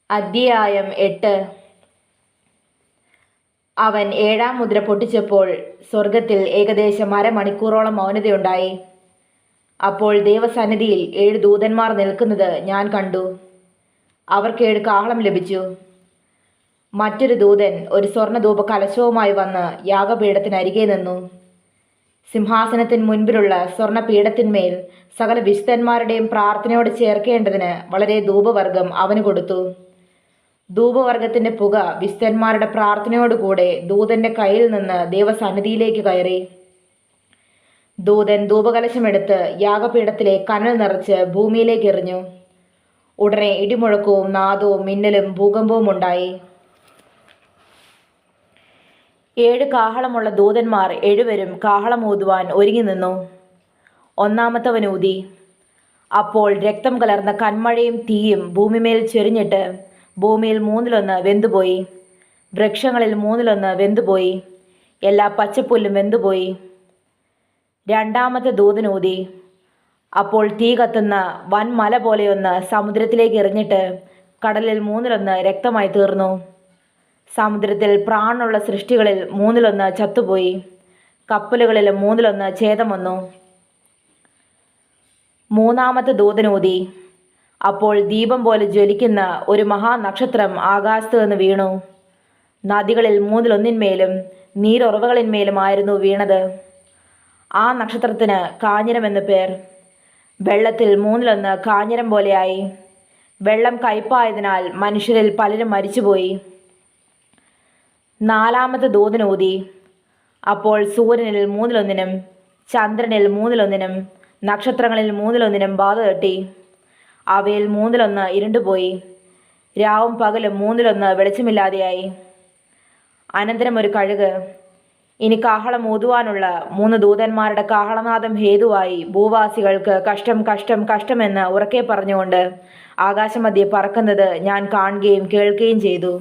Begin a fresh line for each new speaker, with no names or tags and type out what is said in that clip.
അധ്യായം 8. അവൻ 7-ാം മുദ്ര പൊട്ടിച്ചപ്പോൾ സ്വർഗത്തിൽ ഏകദേശം അരമണിക്കൂറോളം മൗനതയുണ്ടായി. അപ്പോൾ ദൈവസന്നിധിയിൽ 7 ദൂതന്മാർ നിൽക്കുന്നത് ഞാൻ കണ്ടു. അവർക്ക് 7 കാഹളം ലഭിച്ചു. മറ്റൊരു ദൂതൻ ഒരു സ്വർണ്ണധൂപ കലശവുമായി വന്ന് യാഗപീഠത്തിനരികെ നിന്നു. സിംഹാസനത്തിന് മുൻപിലുള്ള സ്വർണ്ണപീഠത്തിന്മേൽ സകല വിശുദ്ധന്മാരുടെയും പ്രാർത്ഥനയോട് ചേർക്കേണ്ടതിന് വളരെ ധൂപവർഗം അവന് കൊടുത്തു. ധൂപവർഗത്തിന്റെ പുക വിശുദ്ധന്മാരുടെ പ്രാർത്ഥനയോടുകൂടെ ദൂതന്റെ കയ്യിൽ നിന്ന് ദൈവസന്നിധിയിലേക്ക് കയറി. ദൂതൻ ധൂപകലശമെടുത്ത് യാഗപീഠത്തിലെ കനൽ നിറച്ച് ഭൂമിയിലേക്ക് എറിഞ്ഞു. ഉടനെ ഇടിമുഴക്കവും നാദവും മിന്നലും ഭൂകമ്പവും ഉണ്ടായി. 7 കാഹളമുള്ള ദൂതന്മാർ 7 കാഹളം ഊതുവാൻ ഒരുങ്ങി നിന്നു. ഒന്നാമത്തവൻ ഊതി. അപ്പോൾ രക്തം കലർന്ന കന്മഴയും തീയും ഭൂമിമേൽ ചൊരിഞ്ഞിട്ട് ഭൂമിയിൽ 1/3 വെന്തുപോയി. വൃക്ഷങ്ങളിൽ 1/3 വെന്തുപോയി. എല്ലാ പച്ചപ്പുല്ലും വെന്തുപോയി. രണ്ടാമത്തെ ദൂതൻ ഊതി. അപ്പോൾ തീ കത്തുന്ന വൻമല പോലെയൊന്ന് സമുദ്രത്തിലേക്ക് എറിഞ്ഞിട്ട് കടലിൽ 1/3 രക്തമായി തീർന്നു. സമുദ്രത്തിൽ പ്രാണനുള്ള സൃഷ്ടികളിൽ 1/3 ചത്തുപോയി. കപ്പലുകളിൽ 1/3 ഛേദം വന്നു. മൂന്നാമത്തെ ദൂതൻ ഊതി. അപ്പോൾ ദീപം പോലെ ജ്വലിക്കുന്ന ഒരു മഹാനക്ഷത്രം ആകാശത്ത് നിന്ന് വീണു. നദികളിൽ 1/3 നീരുറവകളിന്മേലുമായിരുന്നു വീണത്. ആ നക്ഷത്രത്തിന് കാഞ്ഞിരം എന്നു പേർ. വെള്ളത്തിൽ 1/3 കാഞ്ഞിരം പോലെയായി. വെള്ളം കയ്പായതിനാൽ മനുഷ്യരിൽ പലരും മരിച്ചുപോയി. നാലാമത്തെ ദൂതൻ ഊതി. അപ്പോൾ സൂര്യനിൽ 1/3 ചന്ദ്രനിൽ 1/3 നക്ഷത്രങ്ങളിൽ 1/3 ബാധ തട്ടി. അവയിൽ 1/3 ഇരുണ്ടുപോയി. രാവും പകലും 1/3 വെളിച്ചമില്ലാതെയായി. അനന്തരം ഒരു കഴുക്. ഇനി കാഹളം ഊതുവാനുള്ള 3 ദൂതന്മാരുടെ കാഹളനാദം ഹേതുവായി ഭൂവാസികൾക്ക് കഷ്ടം കഷ്ടം കഷ്ടമെന്ന് ഉറക്കെ പറഞ്ഞുകൊണ്ട് ആകാശമധ്യേ പറക്കുന്നത് ഞാൻ കാണുകയും കേൾക്കുകയും ചെയ്തു.